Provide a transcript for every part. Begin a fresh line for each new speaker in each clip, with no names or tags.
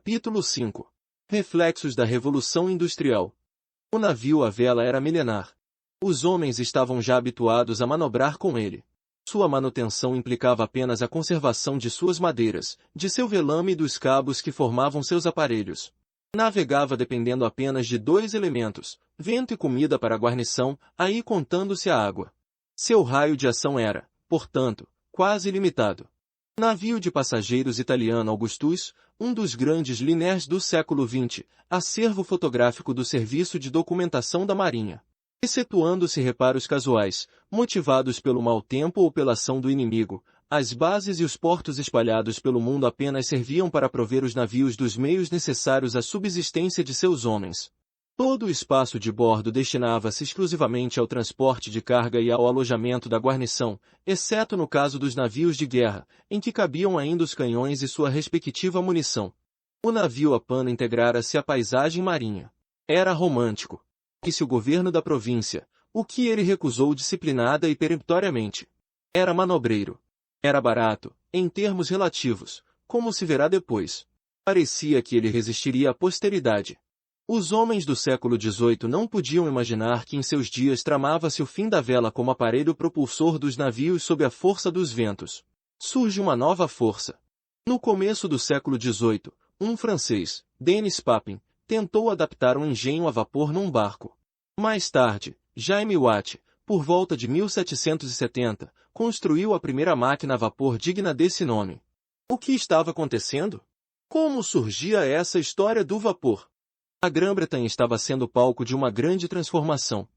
Capítulo 5. Reflexos da Revolução Industrial. O navio à vela era milenar. Os homens estavam já habituados a manobrar com ele. Sua manutenção implicava apenas a conservação de suas madeiras, de seu velame e dos cabos que formavam seus aparelhos. Navegava dependendo apenas de dois elementos, vento e comida para a guarnição, aí contando-se a água. Seu raio de ação era, portanto, quase ilimitado. Navio de passageiros italiano Augustus, um dos grandes liners do século XX, acervo fotográfico do Serviço de Documentação da Marinha. Excetuando-se reparos casuais, motivados pelo mau tempo ou pela ação do inimigo, as bases e os portos espalhados pelo mundo apenas serviam para prover os navios dos meios necessários à subsistência de seus homens. Todo o espaço de bordo destinava-se exclusivamente ao transporte de carga e ao alojamento da guarnição, exceto no caso dos navios de guerra, em que cabiam ainda os canhões e sua respectiva munição. O navio a pano integrara-se à paisagem marinha. Era romântico. Disse o governo da província, o que ele recusou disciplinada e peremptoriamente. Era manobreiro. Era barato, em termos relativos, como se verá depois. Parecia que ele resistiria à posteridade. Os homens do século XVIII não podiam imaginar que em seus dias tramava-se o fim da vela como aparelho propulsor dos navios sob a força dos ventos. Surge uma nova força. No começo do século XVIII, um francês, Denis Papin, tentou adaptar um engenho a vapor num barco. Mais tarde, Jaime Watt, por volta de 1770, construiu a primeira máquina a vapor digna desse nome. O que estava acontecendo? Como surgia essa história do vapor? A Grã-Bretanha estava sendo palco de uma grande transformação.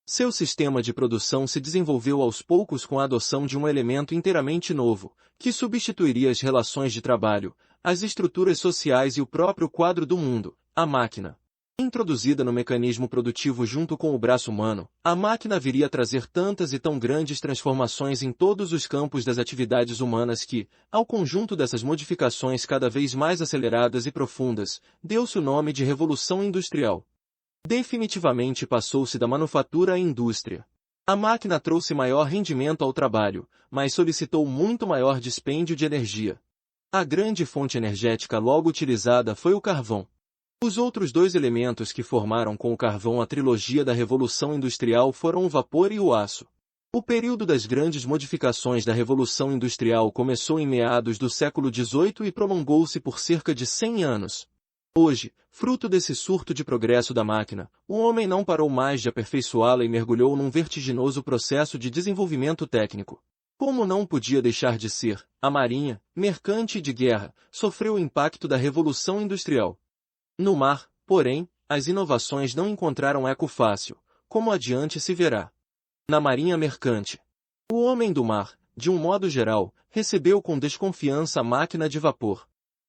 Seu sistema de produção se desenvolveu aos poucos com a adoção de um elemento inteiramente novo, que substituiria as relações de trabalho, as estruturas sociais e o próprio quadro do mundo, a máquina. Introduzida no mecanismo produtivo junto com o braço humano, a máquina viria a trazer tantas e tão grandes transformações em todos os campos das atividades humanas que, ao conjunto dessas modificações cada vez mais aceleradas e profundas, deu-se o nome de Revolução Industrial. Definitivamente passou-se da manufatura à indústria. A máquina trouxe maior rendimento ao trabalho, mas solicitou muito maior dispêndio de energia. A grande fonte energética logo utilizada foi o carvão. Os outros dois elementos que formaram com o carvão a trilogia da Revolução Industrial foram o vapor e o aço. O período das grandes modificações da Revolução Industrial começou em meados do século XVIII e prolongou-se por cerca de 100 anos. Hoje, fruto desse surto de progresso da máquina, o homem não parou mais de aperfeiçoá-la e mergulhou num vertiginoso processo de desenvolvimento técnico. Como não podia deixar de ser, a marinha, mercante e de guerra, sofreu o impacto da Revolução Industrial. No mar, porém, as inovações não encontraram eco fácil, como adiante se verá. Na marinha mercante, o homem do mar, de um modo geral, recebeu com desconfiança a máquina de vapor.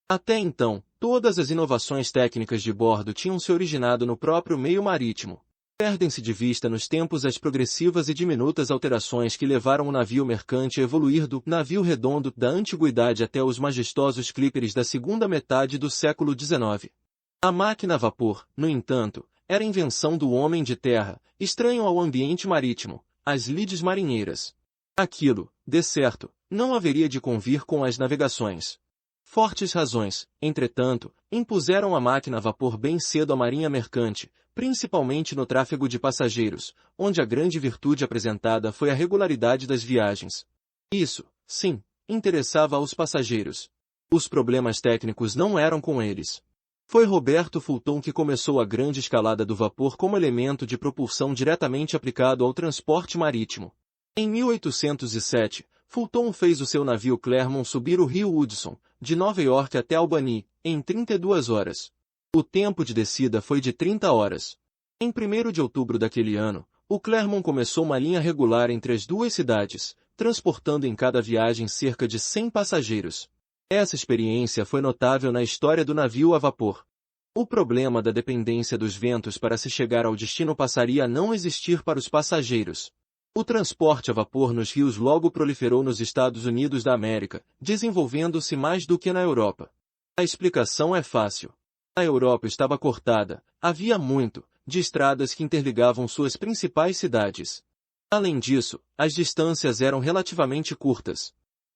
Até então, todas as inovações técnicas de bordo tinham se originado no próprio meio marítimo. Perdem-se de vista nos tempos as progressivas e diminutas alterações que levaram o navio mercante a evoluir do navio redondo da antiguidade até os majestosos clíperes da segunda metade do século XIX. A máquina a vapor, no entanto, era invenção do homem de terra, estranho ao ambiente marítimo, às lides marinheiras. Aquilo, de certo, não haveria de convir com as navegações. Fortes razões, entretanto, impuseram a máquina a vapor bem cedo à marinha mercante, principalmente no tráfego de passageiros, onde a grande virtude apresentada foi a regularidade das viagens. Isso, sim, interessava aos passageiros. Os problemas técnicos não eram com eles. Foi Roberto Fulton que começou a grande escalada do vapor como elemento de propulsão diretamente aplicado ao transporte marítimo. Em 1807, Fulton fez o seu navio Clermont subir o rio Hudson, de Nova York até Albany, em 32 horas. O tempo de descida foi de 30 horas. Em 1º de outubro daquele ano, o Clermont começou uma linha regular entre as duas cidades, transportando em cada viagem cerca de 100 passageiros. Essa experiência foi notável na história do navio a vapor. O problema da dependência dos ventos para se chegar ao destino passaria a não existir para os passageiros. O transporte a vapor nos rios logo proliferou nos Estados Unidos da América, desenvolvendo-se mais do que na Europa. A explicação é fácil. A Europa estava cortada, havia muito, de estradas que interligavam suas principais cidades. Além disso, as distâncias eram relativamente curtas.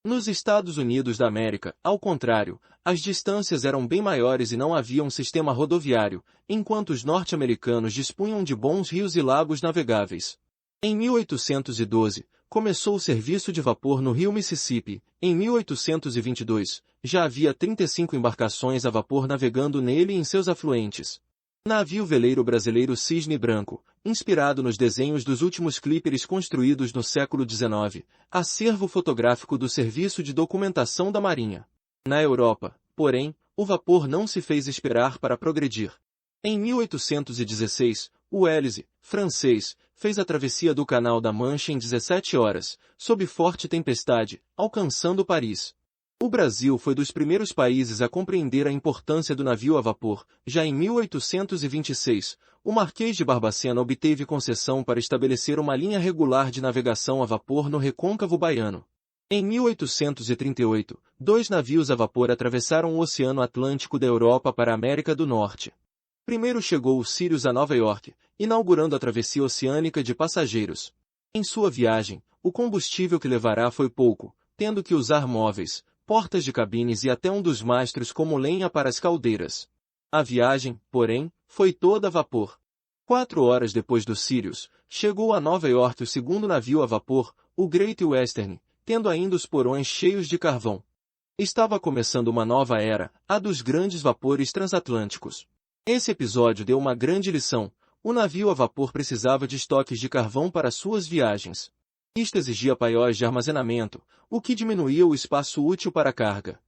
Nos Estados Unidos da América, ao contrário, as distâncias eram bem maiores e não havia um sistema rodoviário, enquanto os norte-americanos dispunham de bons rios e lagos navegáveis. Em 1812, começou o serviço de vapor no rio Mississippi. Em 1822, já havia 35 embarcações a vapor navegando nele e em seus afluentes. Navio veleiro brasileiro Cisne Branco, inspirado nos desenhos dos últimos clíperes construídos no século XIX, acervo fotográfico do Serviço de Documentação da Marinha. Na Europa, porém, o vapor não se fez esperar para progredir. Em 1816, o Élise, francês, fez a travessia do Canal da Mancha em 17 horas, sob forte tempestade, alcançando Paris. O Brasil foi dos primeiros países a compreender a importância do navio a vapor. Já em 1826, o Marquês de Barbacena obteve concessão para estabelecer uma linha regular de navegação a vapor no recôncavo baiano. Em 1838, 2 navios a vapor atravessaram o Oceano Atlântico da Europa para a América do Norte. Primeiro chegou o Sirius a Nova York, inaugurando a travessia oceânica de passageiros. Em sua viagem, o combustível que levará foi pouco, tendo que usar móveis, portas de cabines e até um dos mastros como lenha para as caldeiras. A viagem, porém, foi toda a vapor. 4 horas depois do Sirius, chegou a Nova York o segundo navio a vapor, o Great Western, tendo ainda os porões cheios de carvão. Estava começando uma nova era, a dos grandes vapores transatlânticos. Esse episódio deu uma grande lição. O navio a vapor precisava de estoques de carvão para suas viagens. Isto exigia paióis de armazenamento, o que diminuía o espaço útil para a carga.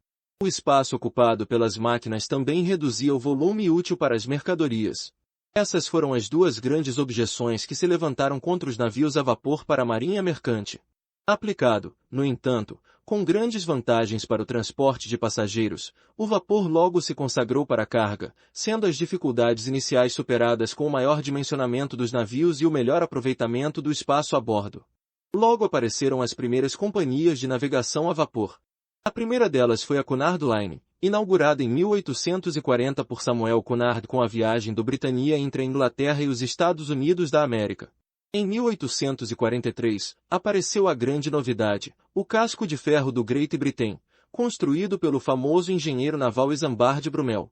O espaço ocupado pelas máquinas também reduzia o volume útil para as mercadorias. Essas foram as 2 grandes objeções que se levantaram contra os navios a vapor para a marinha mercante. Aplicado, no entanto, com grandes vantagens para o transporte de passageiros, o vapor logo se consagrou para a carga, sendo as dificuldades iniciais superadas com o maior dimensionamento dos navios e o melhor aproveitamento do espaço a bordo. Logo apareceram as primeiras companhias de navegação a vapor. A primeira delas foi a Cunard Line, inaugurada em 1840 por Samuel Cunard com a viagem do Britannia entre a Inglaterra e os Estados Unidos da América. Em 1843, apareceu a grande novidade, o casco de ferro do Great Britain, construído pelo famoso engenheiro naval Isambard Brumel.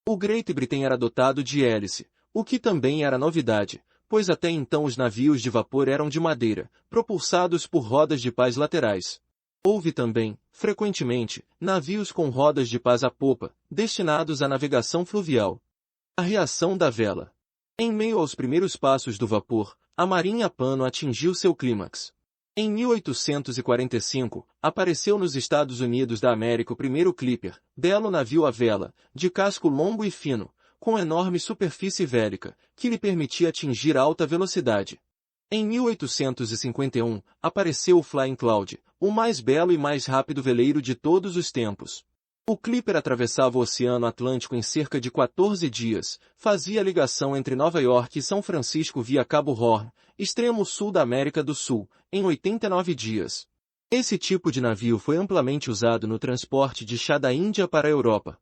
O Great Britain era dotado de hélice, o que também era novidade, pois até então os navios de vapor eram de madeira, propulsados por rodas de pás laterais. Houve também, frequentemente, navios com rodas de pás à popa, destinados à navegação fluvial. A reação da vela. Em meio aos primeiros passos do vapor, a marinha a pano atingiu seu clímax. Em 1845, apareceu nos Estados Unidos da América o primeiro clipper, belo navio a vela, de casco longo e fino, com enorme superfície vélica, que lhe permitia atingir alta velocidade. Em 1851, apareceu o Flying Cloud, o mais belo e mais rápido veleiro de todos os tempos. O clipper atravessava o Oceano Atlântico em cerca de 14 dias, fazia ligação entre Nova York e São Francisco via Cabo Horn, extremo sul da América do Sul, em 89 dias. Esse tipo de navio foi amplamente usado no transporte de chá da Índia para a Europa.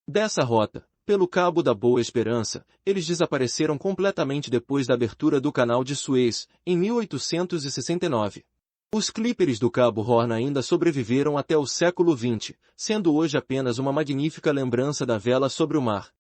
Dessa rota, pelo Cabo da Boa Esperança, eles desapareceram completamente depois da abertura do Canal de Suez, em 1869. Os clíperes do Cabo Horn ainda sobreviveram até o século XX, sendo hoje apenas uma magnífica lembrança da vela sobre o mar.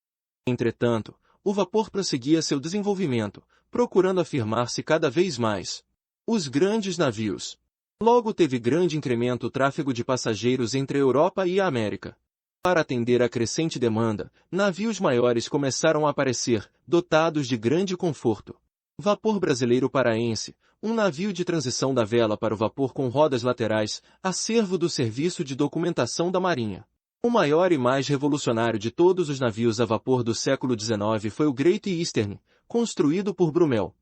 Entretanto, o vapor prosseguia seu desenvolvimento, procurando afirmar-se cada vez mais. Os grandes navios. Logo teve grande incremento o tráfego de passageiros entre a Europa e a América. Para atender à crescente demanda, navios maiores começaram a aparecer, dotados de grande conforto. Vapor Brasileiro Paraense, um navio de transição da vela para o vapor com rodas laterais, acervo do Serviço de Documentação da Marinha. O maior e mais revolucionário de todos os navios a vapor do século XIX foi o Great Eastern, construído por Brumel.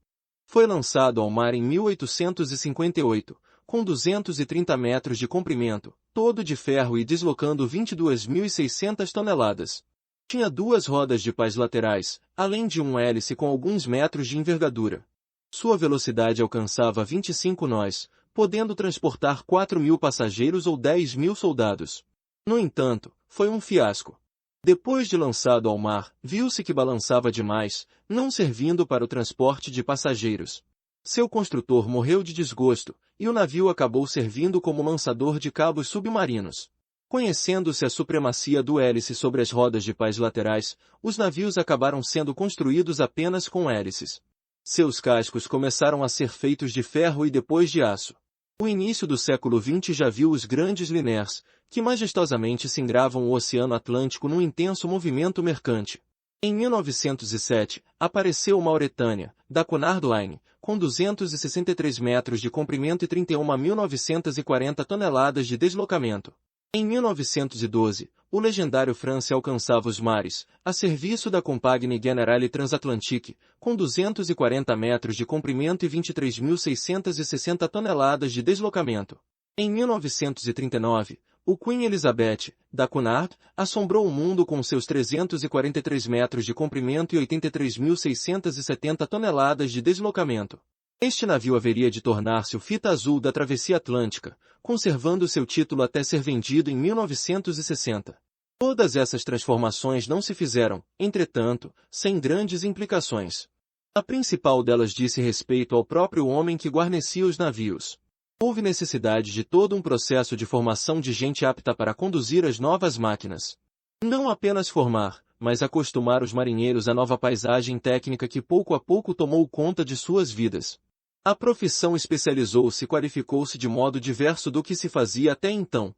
Foi lançado ao mar em 1858, com 230 metros de comprimento, todo de ferro e deslocando 22.600 toneladas. Tinha 2 rodas de pás laterais, além de um hélice com alguns metros de envergadura. Sua velocidade alcançava 25 nós, podendo transportar 4.000 passageiros ou 10.000 soldados. No entanto, foi um fiasco. Depois de lançado ao mar, viu-se que balançava demais, não servindo para o transporte de passageiros. Seu construtor morreu de desgosto, e o navio acabou servindo como lançador de cabos submarinos. Conhecendo-se a supremacia do hélice sobre as rodas de pás laterais, os navios acabaram sendo construídos apenas com hélices. Seus cascos começaram a ser feitos de ferro e depois de aço. O início do século XX já viu os grandes liners, que majestosamente singravam o Oceano Atlântico num intenso movimento mercante. Em 1907, apareceu o Mauretânia, da Cunard Line, com 263 metros de comprimento e 31.940 toneladas de deslocamento. Em 1912, o legendário France alcançava os mares, a serviço da Compagnie Generale Transatlantique, com 240 metros de comprimento e 23.660 toneladas de deslocamento. Em 1939, o Queen Elizabeth, da Cunard, assombrou o mundo com seus 343 metros de comprimento e 83.670 toneladas de deslocamento. Este navio haveria de tornar-se o Fita Azul da Travessia Atlântica, conservando seu título até ser vendido em 1960. Todas essas transformações não se fizeram, entretanto, sem grandes implicações. A principal delas disse respeito ao próprio homem que guarnecia os navios. Houve necessidade de todo um processo de formação de gente apta para conduzir as novas máquinas. Não apenas formar, mas acostumar os marinheiros à nova paisagem técnica que pouco a pouco tomou conta de suas vidas. A profissão especializou-se e qualificou-se de modo diverso do que se fazia até então.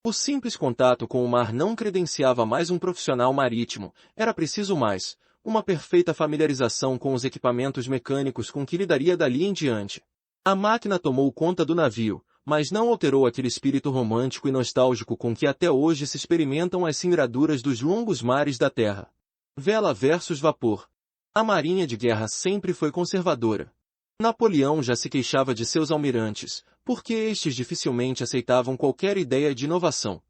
O simples contato com o mar não credenciava mais um profissional marítimo, era preciso mais, uma perfeita familiarização com os equipamentos mecânicos com que lidaria dali em diante. A máquina tomou conta do navio, mas não alterou aquele espírito romântico e nostálgico com que até hoje se experimentam as singraduras dos longos mares da terra. Vela versus vapor. A marinha de guerra sempre foi conservadora. Napoleão já se queixava de seus almirantes, porque estes dificilmente aceitavam qualquer ideia de inovação.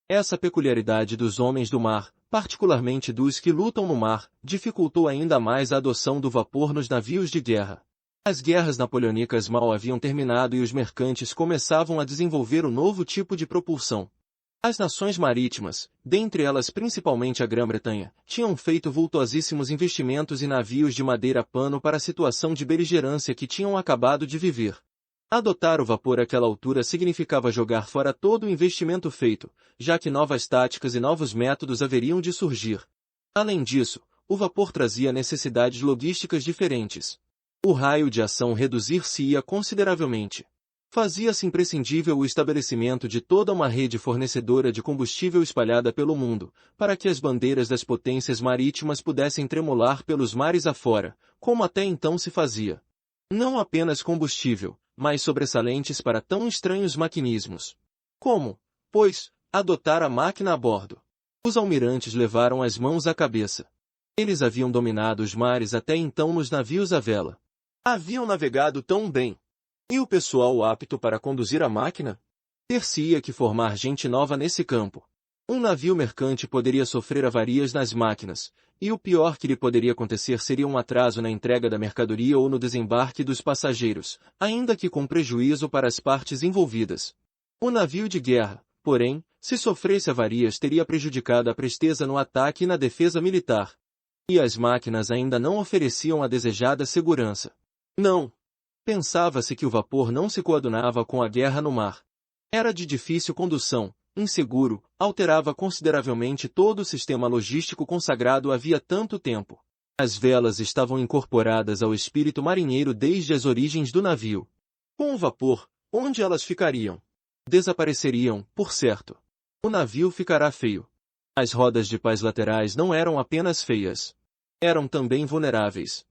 Essa peculiaridade dos homens do mar, particularmente dos que lutam no mar, dificultou ainda mais a adoção do vapor nos navios de guerra. As guerras napoleônicas mal haviam terminado e os mercantes começavam a desenvolver um novo tipo de propulsão. As nações marítimas, dentre elas principalmente a Grã-Bretanha, tinham feito vultuosíssimos investimentos em navios de madeira-pano para a situação de beligerância que tinham acabado de viver. Adotar o vapor àquela altura significava jogar fora todo o investimento feito, já que novas táticas e novos métodos haveriam de surgir. Além disso, o vapor trazia necessidades logísticas diferentes. O raio de ação reduzir-se-ia consideravelmente. Fazia-se imprescindível o estabelecimento de toda uma rede fornecedora de combustível espalhada pelo mundo, para que as bandeiras das potências marítimas pudessem tremular pelos mares afora, como até então se fazia. Não apenas combustível, mas sobressalentes para tão estranhos maquinismos. Como, pois, adotar a máquina a bordo? Os almirantes levaram as mãos à cabeça. Eles haviam dominado os mares até então nos navios à vela. Haviam navegado tão bem. E o pessoal apto para conduzir a máquina? Ter-se-ia que formar gente nova nesse campo. Um navio mercante poderia sofrer avarias nas máquinas, e o pior que lhe poderia acontecer seria um atraso na entrega da mercadoria ou no desembarque dos passageiros, ainda que com prejuízo para as partes envolvidas. O navio de guerra, porém, se sofresse avarias teria prejudicado a presteza no ataque e na defesa militar. E as máquinas ainda não ofereciam a desejada segurança. Não. Pensava-se que o vapor não se coadunava com a guerra no mar. Era de difícil condução, inseguro, alterava consideravelmente todo o sistema logístico consagrado havia tanto tempo. As velas estavam incorporadas ao espírito marinheiro desde as origens do navio. Com o vapor, onde elas ficariam? Desapareceriam, por certo. O navio ficará feio. As rodas de pás laterais não eram apenas feias. Eram também vulneráveis.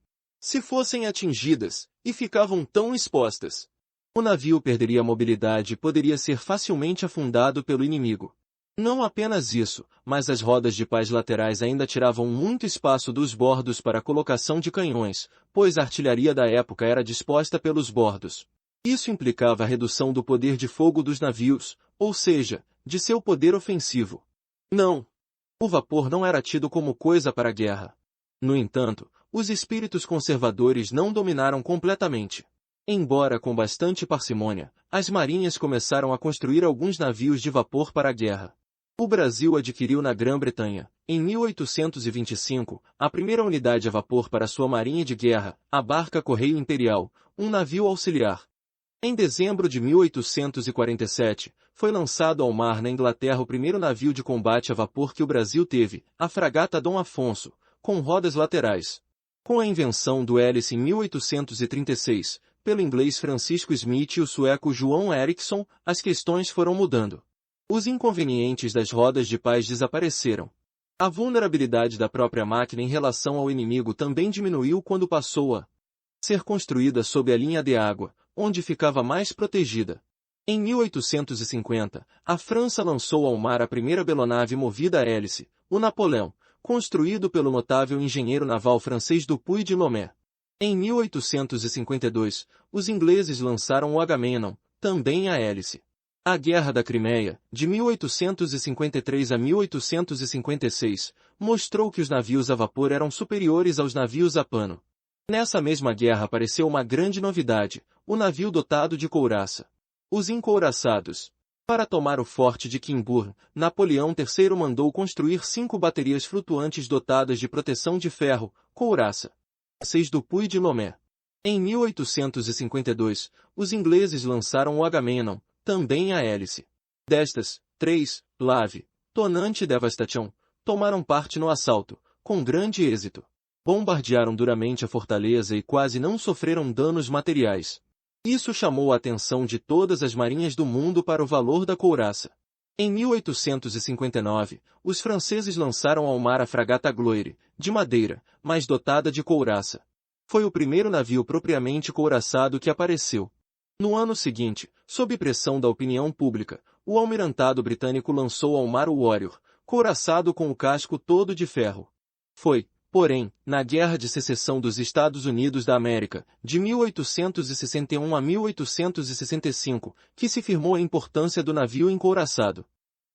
Se fossem atingidas, e ficavam tão expostas, o navio perderia a mobilidade e poderia ser facilmente afundado pelo inimigo. Não apenas isso, mas as rodas de pás laterais ainda tiravam muito espaço dos bordos para a colocação de canhões, pois a artilharia da época era disposta pelos bordos. Isso implicava a redução do poder de fogo dos navios, ou seja, de seu poder ofensivo. Não. O vapor não era tido como coisa para a guerra. No entanto, os espíritos conservadores não dominaram completamente. Embora com bastante parcimônia, as marinhas começaram a construir alguns navios de vapor para a guerra. O Brasil adquiriu na Grã-Bretanha, em 1825, a primeira unidade a vapor para sua marinha de guerra, a barca Correio Imperial, um navio auxiliar. Em dezembro de 1847, foi lançado ao mar na Inglaterra o primeiro navio de combate a vapor que o Brasil teve, a fragata Dom Afonso, com rodas laterais. Com a invenção do hélice em 1836, pelo inglês Francisco Smith e o sueco Johan Eriksson, as questões foram mudando. Os inconvenientes das rodas de paz desapareceram. A vulnerabilidade da própria máquina em relação ao inimigo também diminuiu quando passou a ser construída sob a linha de água, onde ficava mais protegida. Em 1850, a França lançou ao mar a primeira belonave movida a hélice, o Napoléon, construído pelo notável engenheiro naval francês Dupuy de Lomé. Em 1852, os ingleses lançaram o Agamemnon, também a hélice. A Guerra da Crimeia, de 1853 a 1856, mostrou que os navios a vapor eram superiores aos navios a pano. Nessa mesma guerra apareceu uma grande novidade, o navio dotado de couraça. Os encouraçados. Para tomar o forte de Quimburn, Napoleão III mandou construir 5 baterias flutuantes dotadas de proteção de ferro, couraça. 6 Dupuy de Lomé. Em 1852, os ingleses lançaram o Agamemnon, também a hélice. Destas, 3, Lave, Tonante e Devastation, tomaram parte no assalto, com grande êxito. Bombardearam duramente a fortaleza e quase não sofreram danos materiais. Isso chamou a atenção de todas as marinhas do mundo para o valor da couraça. Em 1859, os franceses lançaram ao mar a fragata Gloire, de madeira, mas dotada de couraça. Foi o primeiro navio propriamente couraçado que apareceu. No ano seguinte, sob pressão da opinião pública, o almirantado britânico lançou ao mar o Warrior, couraçado com o casco todo de ferro. Foi, porém, na Guerra de Secessão dos Estados Unidos da América, de 1861 a 1865, que se firmou a importância do navio encouraçado.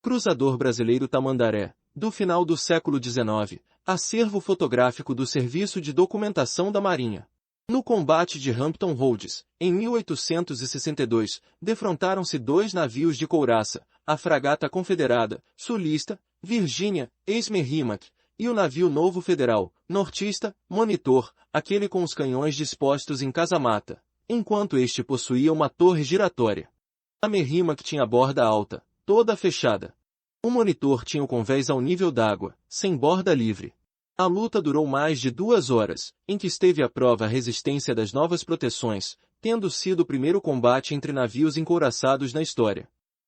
Cruzador brasileiro Tamandaré, do final do século XIX, acervo fotográfico do Serviço de Documentação da Marinha. No combate de Hampton Roads, em 1862, defrontaram-se 2 navios de couraça, a fragata confederada, sulista, Virgínia, ex-Merrimack, e o navio novo federal, nortista, Monitor, aquele com os canhões dispostos em casamata, enquanto este possuía uma torre giratória. A Merrimack tinha a borda alta, toda fechada. O Monitor tinha o convés ao nível d'água, sem borda livre. A luta durou mais de 2 horas, em que esteve à prova a resistência das novas proteções, tendo sido o primeiro combate entre navios encouraçados na história.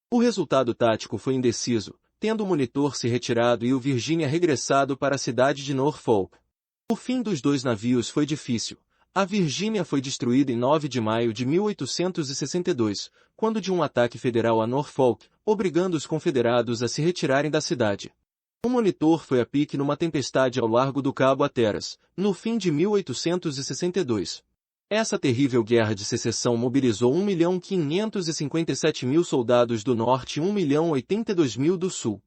O resultado tático foi indeciso, tendo o Monitor se retirado e o Virginia regressado para a cidade de Norfolk. O fim dos 2 navios foi difícil. A Virginia foi destruída em 9 de maio de 1862, quando de um ataque federal a Norfolk, obrigando os confederados a se retirarem da cidade. O Monitor foi a pique numa tempestade ao largo do Cabo Hatteras, no fim de 1862. Essa terrível guerra de secessão mobilizou 1.557.000 soldados do norte e 1.082.000 do sul.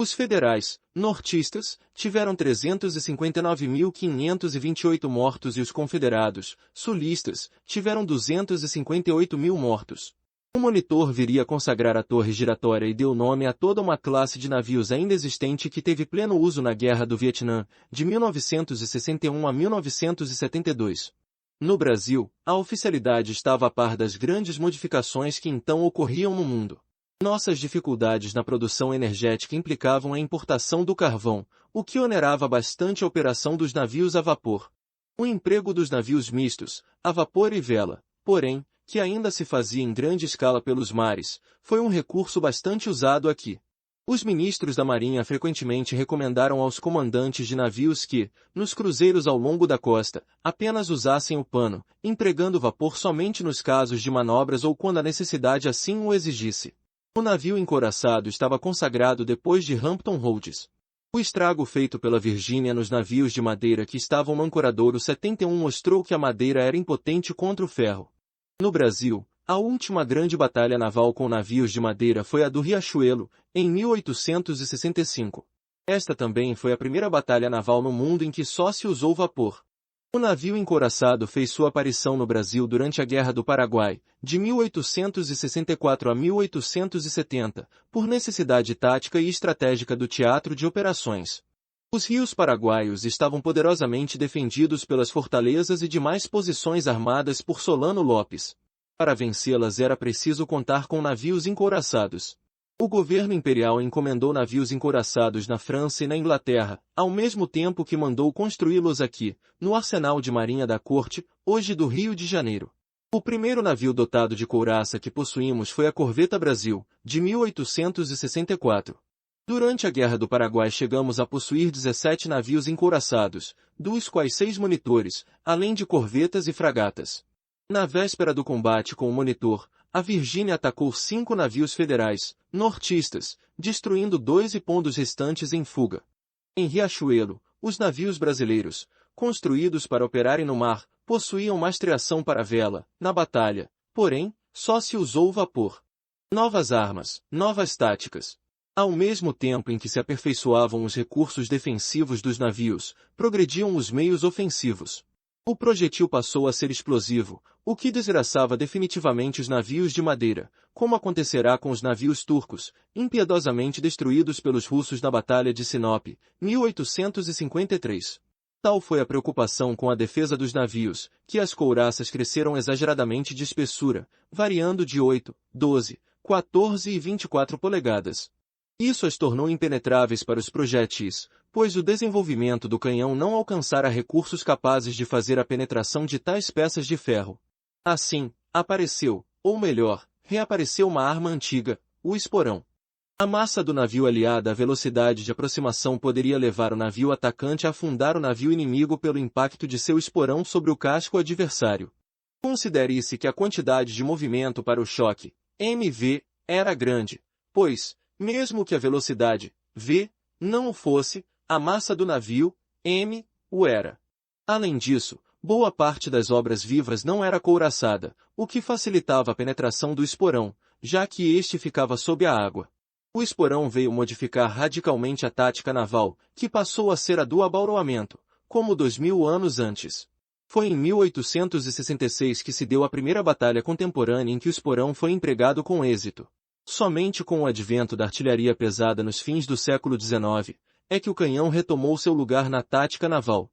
Os federais, nortistas, tiveram 359.528 mortos e os confederados, sulistas, tiveram 258.000 mortos. O Monitor viria a consagrar a torre giratória e deu nome a toda uma classe de navios ainda existente que teve pleno uso na Guerra do Vietnã, de 1961 a 1972. No Brasil, a oficialidade estava a par das grandes modificações que então ocorriam no mundo. Nossas dificuldades na produção energética implicavam a importação do carvão, o que onerava bastante a operação dos navios a vapor. O emprego dos navios mistos, a vapor e vela, porém, que ainda se fazia em grande escala pelos mares, foi um recurso bastante usado aqui. Os ministros da Marinha frequentemente recomendaram aos comandantes de navios que, nos cruzeiros ao longo da costa, apenas usassem o pano, empregando vapor somente nos casos de manobras ou quando a necessidade assim o exigisse. O navio encouraçado estava consagrado depois de Hampton Roads. O estrago feito pela Virgínia nos navios de madeira que estavam no ancoradouro 71 mostrou que a madeira era impotente contra o ferro. No Brasil, a última grande batalha naval com navios de madeira foi a do Riachuelo, em 1865. Esta também foi a primeira batalha naval no mundo em que só se usou vapor. O navio encouraçado fez sua aparição no Brasil durante a Guerra do Paraguai, de 1864 a 1870, por necessidade tática e estratégica do teatro de operações. Os rios paraguaios estavam poderosamente defendidos pelas fortalezas e demais posições armadas por Solano Lopes. Para vencê-las era preciso contar com navios encouraçados. O governo imperial encomendou navios encouraçados na França e na Inglaterra, ao mesmo tempo que mandou construí-los aqui, no Arsenal de Marinha da Corte, hoje do Rio de Janeiro. O primeiro navio dotado de couraça que possuímos foi a Corveta Brasil, de 1864. Durante a Guerra do Paraguai chegamos a possuir 17 navios encouraçados, dos quais 6 monitores, além de corvetas e fragatas. Na véspera do combate com o monitor, a Virgínia atacou 5 navios federais, nortistas, destruindo 2 e pondo os restantes em fuga. Em Riachuelo, os navios brasileiros, construídos para operarem no mar, possuíam mastreação para vela, na batalha, porém, só se usou vapor. Novas armas, novas táticas. Ao mesmo tempo em que se aperfeiçoavam os recursos defensivos dos navios, progrediam os meios ofensivos. O projetil passou a ser explosivo, o que desgraçava definitivamente os navios de madeira, como acontecerá com os navios turcos, impiedosamente destruídos pelos russos na Batalha de Sinop, 1853. Tal foi a preocupação com a defesa dos navios, que as couraças cresceram exageradamente de espessura, variando de 8, 12, 14 e 24 polegadas. Isso as tornou impenetráveis para os projéteis, pois o desenvolvimento do canhão não alcançara recursos capazes de fazer a penetração de tais peças de ferro. Assim, apareceu, ou melhor, reapareceu uma arma antiga, o esporão. A massa do navio aliada à velocidade de aproximação poderia levar o navio atacante a afundar o navio inimigo pelo impacto de seu esporão sobre o casco adversário. Considere-se que a quantidade de movimento para o choque, mv, era grande, pois, mesmo que a velocidade, v, não o fosse, a massa do navio, m, o era. Além disso, boa parte das obras vivas não era couraçada, o que facilitava a penetração do esporão, já que este ficava sob a água. O esporão veio modificar radicalmente a tática naval, que passou a ser a do abauroamento, como 2000 anos antes. Foi em 1866 que se deu a primeira batalha contemporânea em que o esporão foi empregado com êxito. Somente com o advento da artilharia pesada nos fins do século XIX, é que o canhão retomou seu lugar na tática naval.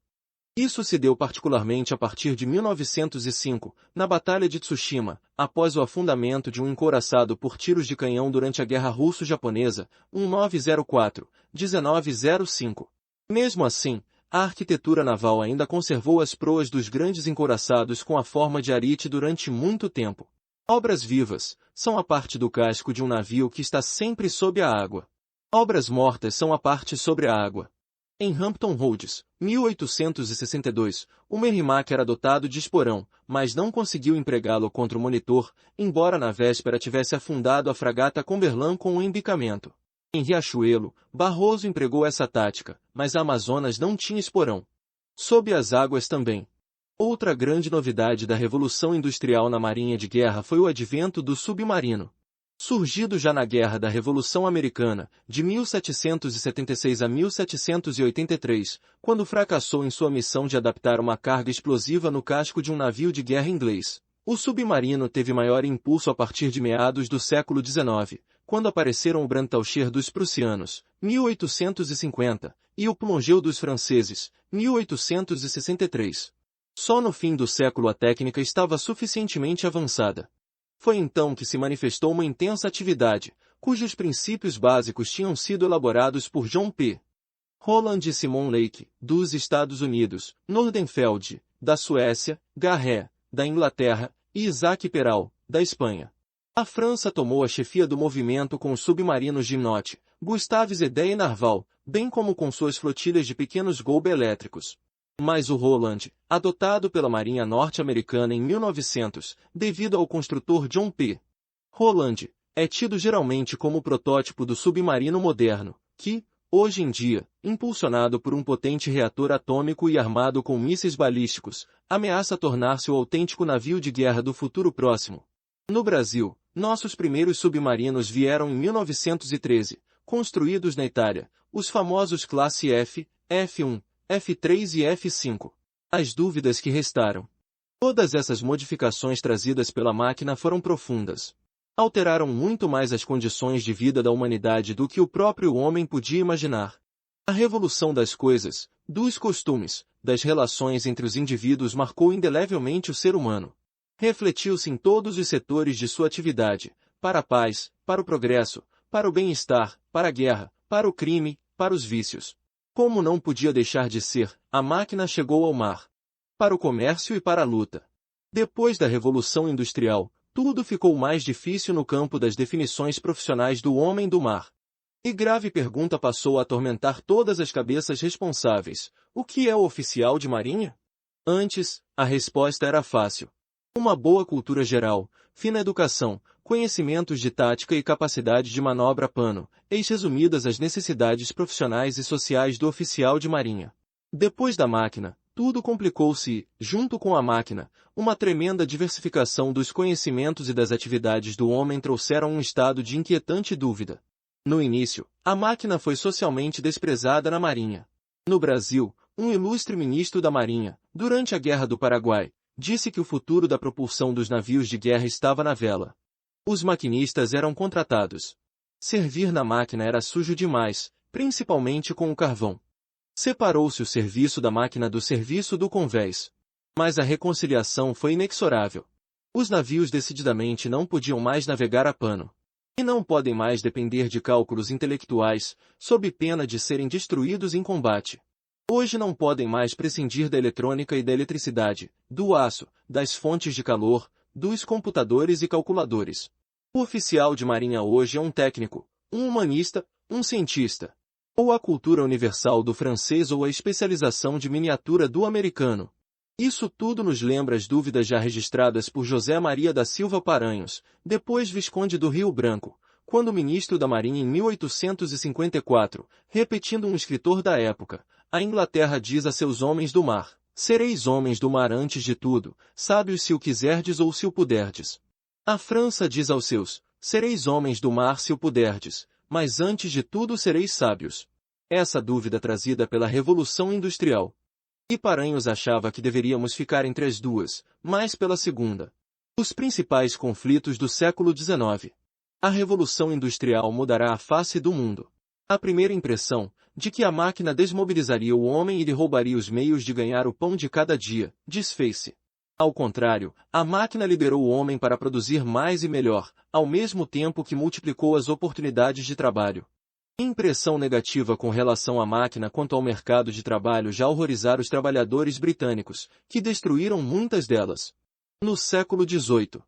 Isso se deu particularmente a partir de 1905, na Batalha de Tsushima, após o afundamento de um encouraçado por tiros de canhão durante a Guerra Russo-Japonesa, 1904-1905. Mesmo assim, a arquitetura naval ainda conservou as proas dos grandes encouraçados com a forma de arite durante muito tempo. Obras vivas são a parte do casco de um navio que está sempre sob a água. Obras mortas são a parte sobre a água. Em Hampton Roads, 1862, o Merrimack era dotado de esporão, mas não conseguiu empregá-lo contra o monitor, embora na véspera tivesse afundado a fragata Cumberland com um embicamento. Em Riachuelo, Barroso empregou essa tática, mas a Amazonas não tinha esporão. Sob as águas também. Outra grande novidade da Revolução Industrial na Marinha de Guerra foi o advento do submarino. Surgido já na Guerra da Revolução Americana, de 1776 a 1783, quando fracassou em sua missão de adaptar uma carga explosiva no casco de um navio de guerra inglês, o submarino teve maior impulso a partir de meados do século XIX, quando apareceram o Brandtaucher dos prussianos, 1850, e o Plongeu dos franceses, 1863. Só no fim do século a técnica estava suficientemente avançada. Foi então que se manifestou uma intensa atividade, cujos princípios básicos tinham sido elaborados por John P. Holland e Simon Lake, dos Estados Unidos, Nordenfeld, da Suécia, Garret, da Inglaterra, e Isaac Peral, da Espanha. A França tomou a chefia do movimento com os submarinos Gimnot, Gustave Zedé e Narval, bem como com suas flotilhas de pequenos golpe elétricos. Mas o Roland, adotado pela Marinha Norte-Americana em 1900, devido ao construtor John P. Roland, é tido geralmente como o protótipo do submarino moderno, que, hoje em dia, impulsionado por um potente reator atômico e armado com mísseis balísticos, ameaça tornar-se o autêntico navio de guerra do futuro próximo. No Brasil, nossos primeiros submarinos vieram em 1913, construídos na Itália, os famosos classe F, F1, F3 e F5. As dúvidas que restaram. Todas essas modificações trazidas pela máquina foram profundas. Alteraram muito mais as condições de vida da humanidade do que o próprio homem podia imaginar. A revolução das coisas, dos costumes, das relações entre os indivíduos marcou indelevelmente o ser humano. Refletiu-se em todos os setores de sua atividade, para a paz, para o progresso, para o bem-estar, para a guerra, para o crime, para os vícios. Como não podia deixar de ser, a máquina chegou ao mar. Para o comércio e para a luta. Depois da Revolução Industrial, tudo ficou mais difícil no campo das definições profissionais do homem do mar. E grave pergunta passou a atormentar todas as cabeças responsáveis: o que é o oficial de marinha? Antes, a resposta era fácil. Uma boa cultura geral, fina educação, conhecimentos de tática e capacidade de manobra pano, eis resumidas as necessidades profissionais e sociais do oficial de marinha. Depois da máquina, tudo complicou-se e, junto com a máquina, uma tremenda diversificação dos conhecimentos e das atividades do homem trouxeram um estado de inquietante dúvida. No início, a máquina foi socialmente desprezada na Marinha. No Brasil, um ilustre ministro da Marinha, durante a Guerra do Paraguai, disse que o futuro da propulsão dos navios de guerra estava na vela. Os maquinistas eram contratados. Servir na máquina era sujo demais, principalmente com o carvão. Separou-se o serviço da máquina do serviço do convés. Mas a reconciliação foi inexorável. Os navios decididamente não podiam mais navegar a pano. E não podem mais depender de cálculos intelectuais, sob pena de serem destruídos em combate. Hoje não podem mais prescindir da eletrônica e da eletricidade, do aço, das fontes de calor, dos computadores e calculadores. O oficial de marinha hoje é um técnico, um humanista, um cientista. Ou a cultura universal do francês ou a especialização de miniatura do americano. Isso tudo nos lembra as dúvidas já registradas por José Maria da Silva Paranhos, depois Visconde do Rio Branco, quando ministro da Marinha em 1854, repetindo um escritor da época: a Inglaterra diz a seus homens do mar: sereis homens do mar antes de tudo, sábios se o quiserdes ou se o puderdes. A França diz aos seus: sereis homens do mar se o puderdes, mas antes de tudo sereis sábios. Essa dúvida trazida pela Revolução Industrial. E Paranhos achava que deveríamos ficar entre as duas, mas pela segunda. Os principais conflitos do século XIX. A Revolução Industrial mudará a face do mundo. A primeira impressão, de que a máquina desmobilizaria o homem e lhe roubaria os meios de ganhar o pão de cada dia, desfez-se. Ao contrário, a máquina liberou o homem para produzir mais e melhor, ao mesmo tempo que multiplicou as oportunidades de trabalho. Impressão negativa com relação à máquina quanto ao mercado de trabalho já horrorizara os trabalhadores britânicos, que destruíram muitas delas. No século XVIII.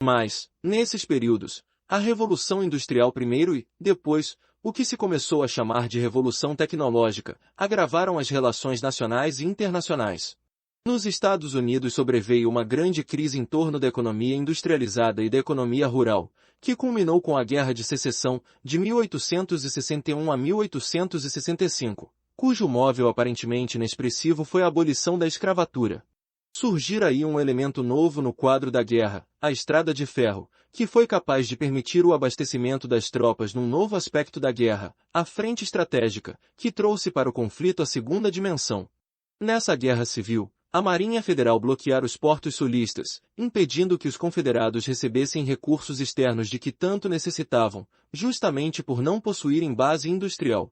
Mas, nesses períodos, a Revolução Industrial primeiro e, depois, o que se começou a chamar de Revolução Tecnológica, agravaram as relações nacionais e internacionais. Nos Estados Unidos sobreveio uma grande crise em torno da economia industrializada e da economia rural, que culminou com a Guerra de Secessão, de 1861 a 1865, cujo móvel aparentemente inexpressivo foi a abolição da escravatura. Surgira aí um elemento novo no quadro da guerra, a estrada de ferro, que foi capaz de permitir o abastecimento das tropas num novo aspecto da guerra, a frente estratégica, que trouxe para o conflito a segunda dimensão. Nessa guerra civil, a Marinha Federal bloqueara os portos sulistas, impedindo que os confederados recebessem recursos externos de que tanto necessitavam, justamente por não possuírem base industrial.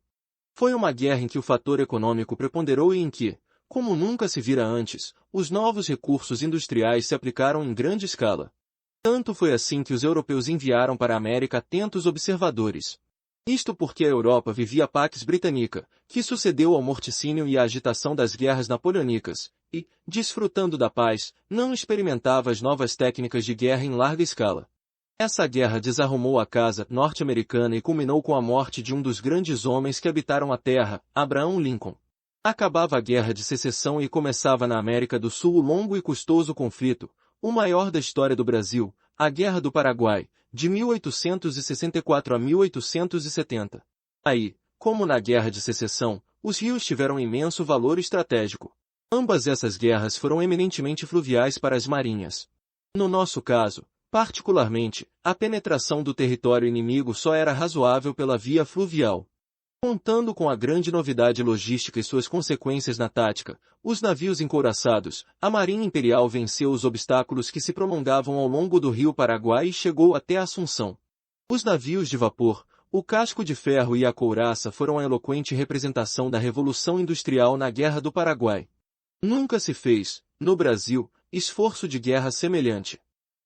Foi uma guerra em que o fator econômico preponderou e em que, como nunca se vira antes, os novos recursos industriais se aplicaram em grande escala. Tanto foi assim que os europeus enviaram para a América atentos observadores. Isto porque a Europa vivia a Pax Britannica, que sucedeu ao morticínio e à agitação das guerras napoleônicas, e, desfrutando da paz, não experimentava as novas técnicas de guerra em larga escala. Essa guerra desarrumou a casa norte-americana e culminou com a morte de um dos grandes homens que habitaram a terra, Abraham Lincoln. Acabava a Guerra de Secessão e começava na América do Sul o longo e custoso conflito, o maior da história do Brasil, a Guerra do Paraguai, de 1864 a 1870. Aí, como na Guerra de Secessão, os rios tiveram imenso valor estratégico. Ambas essas guerras foram eminentemente fluviais para as marinhas. No nosso caso, particularmente, a penetração do território inimigo só era razoável pela via fluvial. Contando com a grande novidade logística e suas consequências na tática, os navios encouraçados, a Marinha Imperial venceu os obstáculos que se prolongavam ao longo do rio Paraguai e chegou até Assunção. Os navios de vapor, o casco de ferro e a couraça foram a eloquente representação da Revolução Industrial na Guerra do Paraguai. Nunca se fez, no Brasil, esforço de guerra semelhante.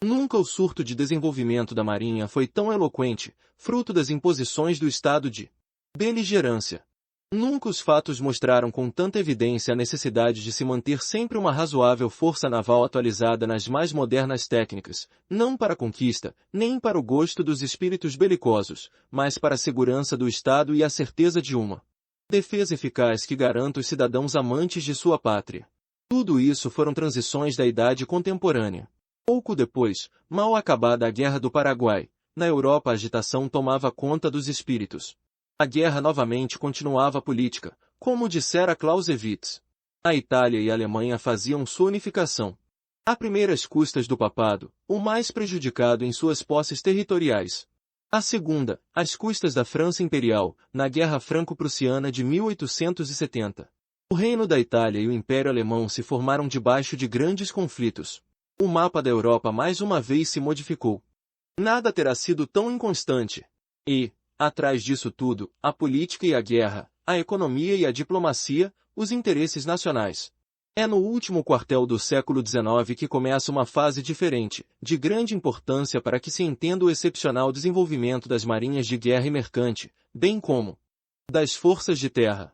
Nunca o surto de desenvolvimento da Marinha foi tão eloquente, fruto das imposições do estado de beligerância. Nunca os fatos mostraram com tanta evidência a necessidade de se manter sempre uma razoável força naval atualizada nas mais modernas técnicas, não para a conquista, nem para o gosto dos espíritos belicosos, mas para a segurança do Estado e a certeza de uma defesa eficaz que garanta os cidadãos amantes de sua pátria. Tudo isso foram transições da idade contemporânea. Pouco depois, mal acabada a Guerra do Paraguai, na Europa a agitação tomava conta dos espíritos. A guerra novamente continuava política, como dissera Clausewitz. A Itália e a Alemanha faziam sua unificação. A primeira às custas do papado, o mais prejudicado em suas posses territoriais. A segunda, às custas da França Imperial, na Guerra Franco-Prussiana de 1870. O Reino da Itália e o Império Alemão se formaram debaixo de grandes conflitos. O mapa da Europa mais uma vez se modificou. Nada terá sido tão inconstante. E, atrás disso tudo, a política e a guerra, a economia e a diplomacia, os interesses nacionais. É no último quartel do século XIX que começa uma fase diferente, de grande importância para que se entenda o excepcional desenvolvimento das marinhas de guerra e mercante, bem como das forças de terra.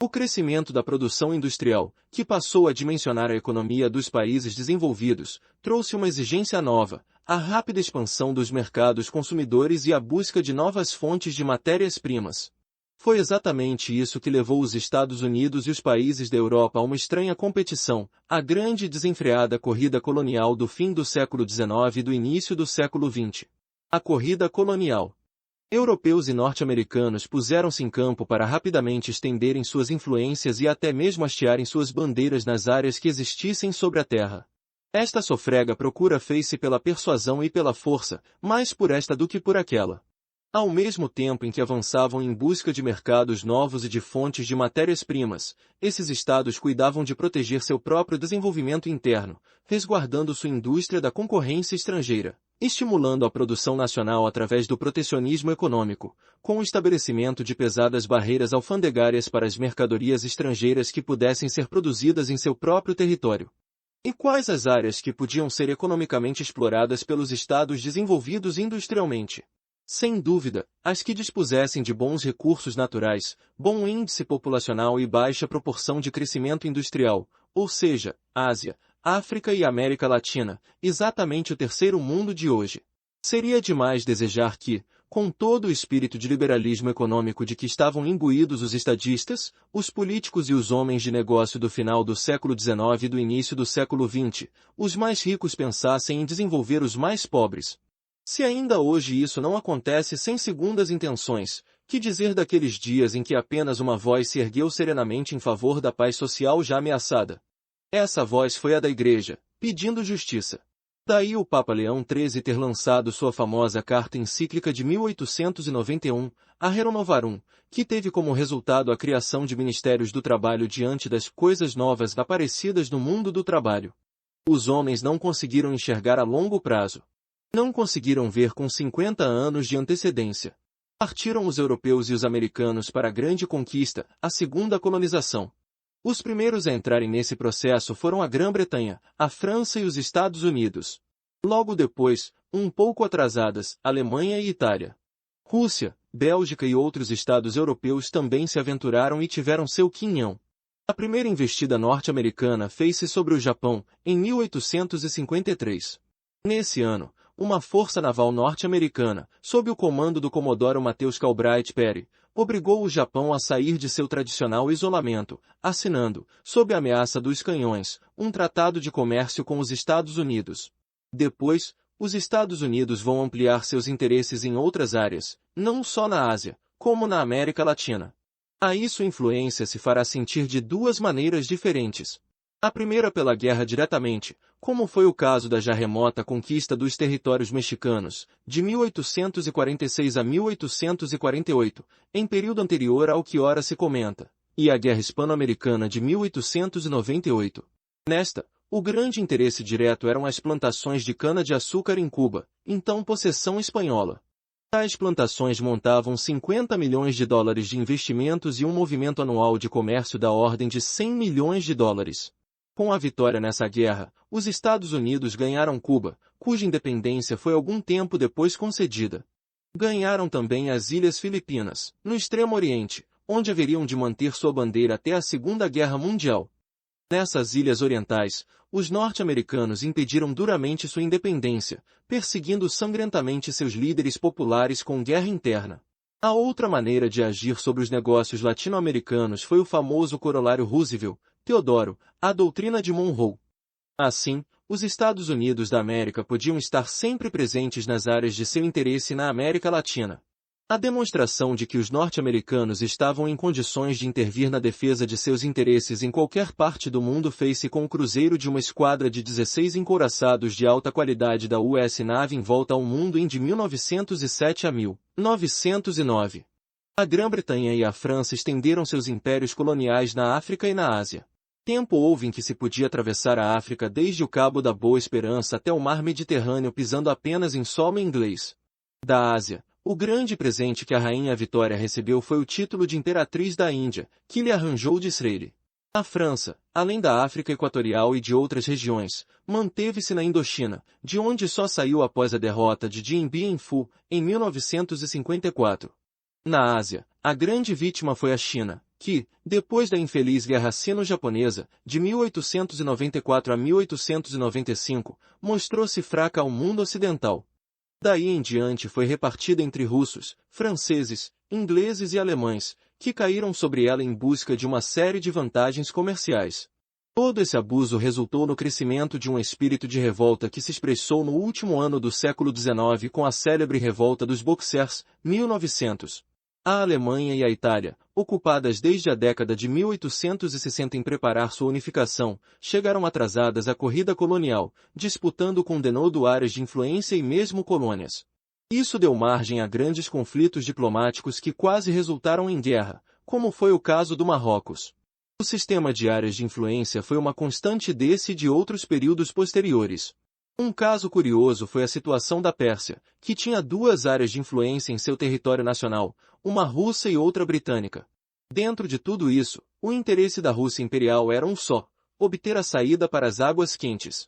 O crescimento da produção industrial, que passou a dimensionar a economia dos países desenvolvidos, trouxe uma exigência nova, a rápida expansão dos mercados consumidores e a busca de novas fontes de matérias-primas. Foi exatamente isso que levou os Estados Unidos e os países da Europa a uma estranha competição, a grande e desenfreada corrida colonial do fim do século XIX e do início do século XX. A corrida colonial. Europeus e norte-americanos puseram-se em campo para rapidamente estenderem suas influências e até mesmo hastearem suas bandeiras nas áreas que existissem sobre a terra. Esta sofrega procura fez-se pela persuasão e pela força, mais por esta do que por aquela. Ao mesmo tempo em que avançavam em busca de mercados novos e de fontes de matérias-primas, esses estados cuidavam de proteger seu próprio desenvolvimento interno, resguardando sua indústria da concorrência estrangeira, estimulando a produção nacional através do protecionismo econômico, com o estabelecimento de pesadas barreiras alfandegárias para as mercadorias estrangeiras que pudessem ser produzidas em seu próprio território. E quais as áreas que podiam ser economicamente exploradas pelos estados desenvolvidos industrialmente? Sem dúvida, as que dispusessem de bons recursos naturais, bom índice populacional e baixa proporção de crescimento industrial, ou seja, Ásia, África e América Latina, exatamente o terceiro mundo de hoje. Seria demais desejar que, com todo o espírito de liberalismo econômico de que estavam imbuídos os estadistas, os políticos e os homens de negócio do final do século XIX e do início do século XX, os mais ricos pensassem em desenvolver os mais pobres. Se ainda hoje isso não acontece sem segundas intenções, que dizer daqueles dias em que apenas uma voz se ergueu serenamente em favor da paz social já ameaçada? Essa voz foi a da Igreja, pedindo justiça. Daí o Papa Leão XIII ter lançado sua famosa carta encíclica de 1891, a Renovarum, que teve como resultado a criação de ministérios do trabalho diante das coisas novas aparecidas no mundo do trabalho. Os homens não conseguiram enxergar a longo prazo. Não conseguiram ver com 50 anos de antecedência. Partiram os europeus e os americanos para a grande conquista, a segunda colonização. Os primeiros a entrarem nesse processo foram a Grã-Bretanha, a França e os Estados Unidos. Logo depois, um pouco atrasadas, Alemanha e Itália. Rússia, Bélgica e outros estados europeus também se aventuraram e tiveram seu quinhão. A primeira investida norte-americana fez-se sobre o Japão, em 1853. Nesse ano, uma força naval norte-americana, sob o comando do comodoro Matheus Calbright Perry, obrigou o Japão a sair de seu tradicional isolamento, assinando, sob a ameaça dos canhões, um tratado de comércio com os Estados Unidos. Depois, os Estados Unidos vão ampliar seus interesses em outras áreas, não só na Ásia, como na América Latina. Aí sua influência se fará sentir de duas maneiras diferentes. A primeira pela guerra diretamente, como foi o caso da já remota conquista dos territórios mexicanos, de 1846 a 1848, em período anterior ao que ora se comenta, e a Guerra Hispano-Americana de 1898. Nesta, o grande interesse direto eram as plantações de cana-de-açúcar em Cuba, então possessão espanhola. Tais plantações montavam 50 milhões de dólares de investimentos e um movimento anual de comércio da ordem de 100 milhões de dólares. Com a vitória nessa guerra, os Estados Unidos ganharam Cuba, cuja independência foi algum tempo depois concedida. Ganharam também as Ilhas Filipinas, no Extremo Oriente, onde haveriam de manter sua bandeira até a Segunda Guerra Mundial. Nessas ilhas orientais, os norte-americanos impediram duramente sua independência, perseguindo sangrentamente seus líderes populares com guerra interna. A outra maneira de agir sobre os negócios latino-americanos foi o famoso corolário Roosevelt, Teodoro, a doutrina de Monroe. Assim, os Estados Unidos da América podiam estar sempre presentes nas áreas de seu interesse na América Latina. A demonstração de que os norte-americanos estavam em condições de intervir na defesa de seus interesses em qualquer parte do mundo fez-se com o cruzeiro de uma esquadra de 16 encouraçados de alta qualidade da US Navy em volta ao mundo em de 1907 a 1909. A Grã-Bretanha e a França estenderam seus impérios coloniais na África e na Ásia. Tempo houve em que se podia atravessar a África desde o Cabo da Boa Esperança até o Mar Mediterrâneo pisando apenas em solo inglês. Da Ásia, o grande presente que a Rainha Vitória recebeu foi o título de Imperatriz da Índia, que lhe arranjou Disraeli. A França, além da África Equatorial e de outras regiões, manteve-se na Indochina, de onde só saiu após a derrota de Dien Bien Phu, em 1954. Na Ásia, a grande vítima foi a China, que, depois da infeliz Guerra Sino-Japonesa, de 1894 a 1895, mostrou-se fraca ao mundo ocidental. Daí em diante foi repartida entre russos, franceses, ingleses e alemães, que caíram sobre ela em busca de uma série de vantagens comerciais. Todo esse abuso resultou no crescimento de um espírito de revolta que se expressou no último ano do século XIX com a célebre Revolta dos Boxers, 1900. A Alemanha e a Itália, ocupadas desde a década de 1860 em preparar sua unificação, chegaram atrasadas à corrida colonial, disputando com denodo áreas de influência e mesmo colônias. Isso deu margem a grandes conflitos diplomáticos que quase resultaram em guerra, como foi o caso do Marrocos. O sistema de áreas de influência foi uma constante desse e de outros períodos posteriores. Um caso curioso foi a situação da Pérsia, que tinha duas áreas de influência em seu território nacional, uma russa e outra britânica. Dentro de tudo isso, o interesse da Rússia imperial era um só: obter a saída para as águas quentes.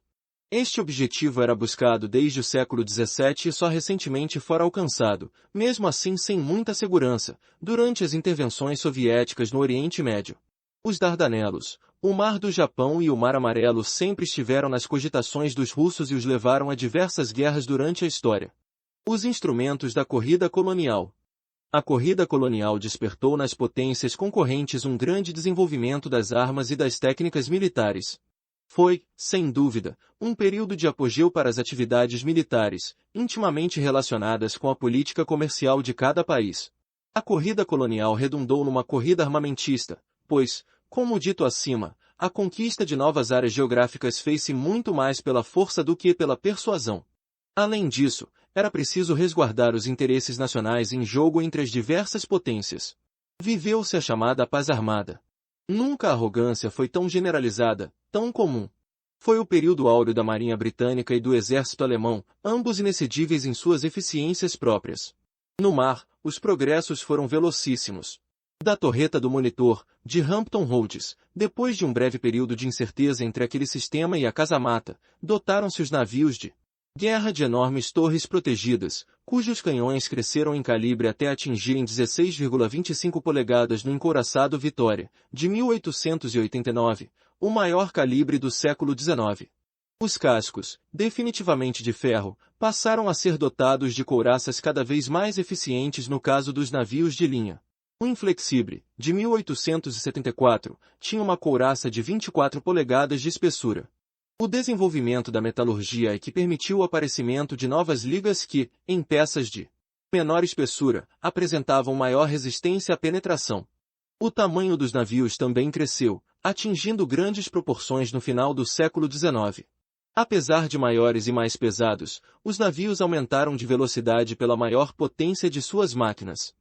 Este objetivo era buscado desde o século XVII e só recentemente fora alcançado, mesmo assim sem muita segurança, durante as intervenções soviéticas no Oriente Médio. Os Dardanelos, o Mar do Japão e o Mar Amarelo sempre estiveram nas cogitações dos russos e os levaram a diversas guerras durante a história. Os instrumentos da corrida colonial. A corrida colonial despertou nas potências concorrentes um grande desenvolvimento das armas e das técnicas militares. Foi, sem dúvida, um período de apogeu para as atividades militares, intimamente relacionadas com a política comercial de cada país. A corrida colonial redundou numa corrida armamentista, pois, como dito acima, a conquista de novas áreas geográficas fez-se muito mais pela força do que pela persuasão. Além disso, era preciso resguardar os interesses nacionais em jogo entre as diversas potências. Viveu-se a chamada paz armada. Nunca a arrogância foi tão generalizada, tão comum. Foi o período áureo da Marinha Britânica e do Exército Alemão, ambos inexcedíveis em suas eficiências próprias. No mar, os progressos foram velocíssimos. Da torreta do Monitor, de Hampton Roads, depois de um breve período de incerteza entre aquele sistema e a casamata, dotaram-se os navios de guerra de enormes torres protegidas, cujos canhões cresceram em calibre até atingirem 16,25 polegadas no encouraçado Vitória, de 1889, o maior calibre do século XIX. Os cascos, definitivamente de ferro, passaram a ser dotados de couraças cada vez mais eficientes no caso dos navios de linha. O Inflexible, de 1874, tinha uma couraça de 24 polegadas de espessura. O desenvolvimento da metalurgia é que permitiu o aparecimento de novas ligas que, em peças de menor espessura, apresentavam maior resistência à penetração. O tamanho dos navios também cresceu, atingindo grandes proporções no final do século XIX. Apesar de maiores e mais pesados, os navios aumentaram de velocidade pela maior potência de suas máquinas.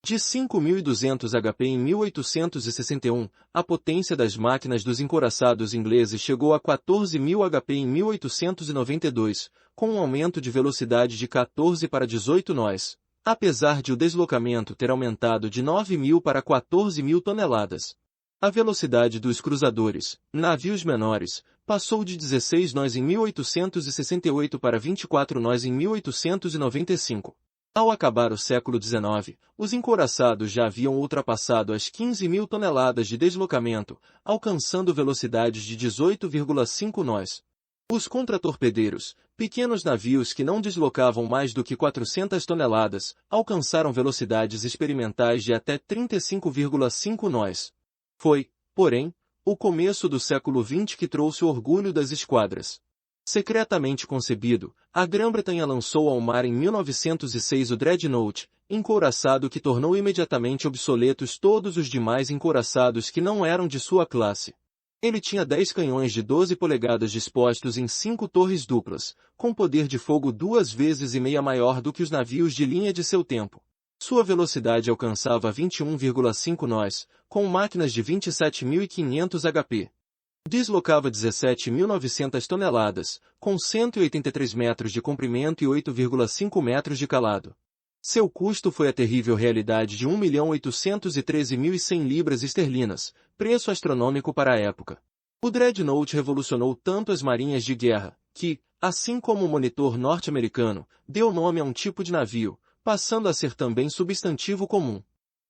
De 5.200 HP em 1861, a potência das máquinas dos encouraçados ingleses chegou a 14.000 HP em 1892, com um aumento de velocidade de 14 para 18 nós, apesar de o deslocamento ter aumentado de 9.000 para 14.000 toneladas. A velocidade dos cruzadores, navios menores, passou de 16 nós em 1868 para 24 nós em 1895. Ao acabar o século XIX, os encouraçados já haviam ultrapassado as 15.000 toneladas de deslocamento, alcançando velocidades de 18,5 nós. Os contratorpedeiros, pequenos navios que não deslocavam mais do que 400 toneladas, alcançaram velocidades experimentais de até 35,5 nós. Foi, porém, o começo do século XX que trouxe o orgulho das esquadras. Secretamente concebido, a Grã-Bretanha lançou ao mar em 1906 o Dreadnought, encouraçado que tornou imediatamente obsoletos todos os demais encouraçados que não eram de sua classe. Ele tinha 10 canhões de 12 polegadas dispostos em 5 torres duplas, com poder de fogo 2,5 vezes maior do que os navios de linha de seu tempo. Sua velocidade alcançava 21,5 nós, com máquinas de 27.500 HP. Deslocava 17.900 toneladas, com 183 metros de comprimento e 8,5 metros de calado. Seu custo foi a terrível realidade de 1.813.100 libras esterlinas, preço astronômico para a época. O Dreadnought revolucionou tanto as marinhas de guerra, que, assim como o monitor norte-americano, deu nome a um tipo de navio, passando a ser também substantivo comum.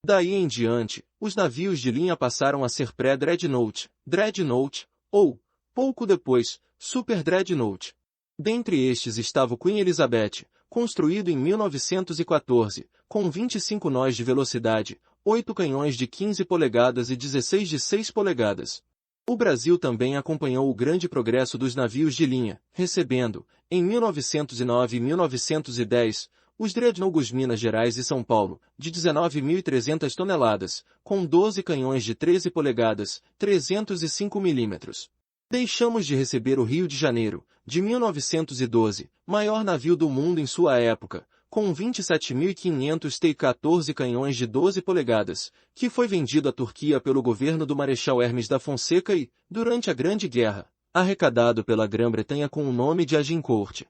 Daí em diante, os navios de linha passaram a ser pré-Dreadnought, Dreadnought, ou, pouco depois, Super Dreadnought. Dentre estes estava o Queen Elizabeth, construído em 1914, com 25 nós de velocidade, 8 canhões de 15 polegadas e 16 de 6 polegadas. O Brasil também acompanhou o grande progresso dos navios de linha, recebendo, em 1909 e 1910, os Dreadnoughts Minas Gerais e São Paulo, de 19.300 toneladas, com 12 canhões de 13 polegadas, 305 milímetros. Deixamos de receber o Rio de Janeiro, de 1912, maior navio do mundo em sua época, com 27.500 t e 14 canhões de 12 polegadas, que foi vendido à Turquia pelo governo do Marechal Hermes da Fonseca e, durante a Grande Guerra, arrecadado pela Grã-Bretanha com o nome de Agincourt.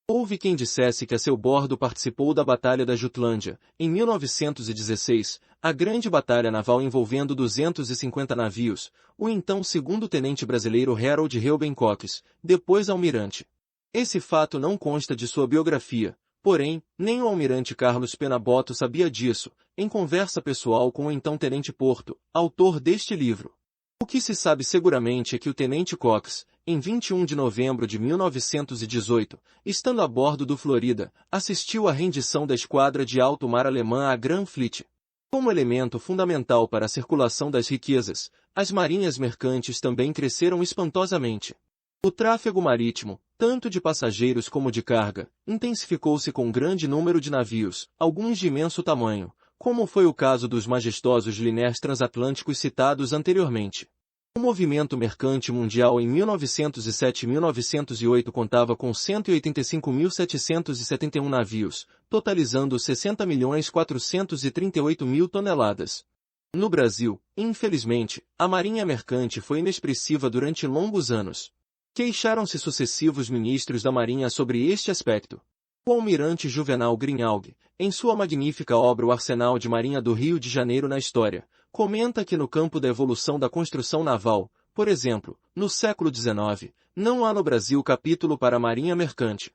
Houve quem dissesse que a seu bordo participou da Batalha da Jutlândia, em 1916, a grande batalha naval envolvendo 250 navios, o então segundo-tenente brasileiro Harold Reuben Cox, depois almirante. Esse fato não consta de sua biografia, porém, nem o almirante Carlos Penaboto sabia disso, em conversa pessoal com o então tenente Porto, autor deste livro. O que se sabe seguramente é que o tenente Cox, em 21 de novembro de 1918, estando a bordo do Florida, assistiu à rendição da esquadra de alto mar alemã à Grand Fleet. Como elemento fundamental para a circulação das riquezas, as marinhas mercantes também cresceram espantosamente. O tráfego marítimo, tanto de passageiros como de carga, intensificou-se com grande número de navios, alguns de imenso tamanho, como foi o caso dos majestosos liners transatlânticos citados anteriormente. O movimento mercante mundial em 1907 e 1908 contava com 185.771 navios, totalizando 60.438.000 toneladas. No Brasil, infelizmente, a marinha mercante foi inexpressiva durante longos anos. Queixaram-se sucessivos ministros da Marinha sobre este aspecto. O almirante Juvenal Grignaldi, em sua magnífica obra O Arsenal de Marinha do Rio de Janeiro na História, comenta que no campo da evolução da construção naval, por exemplo, no século XIX, não há no Brasil capítulo para a marinha mercante.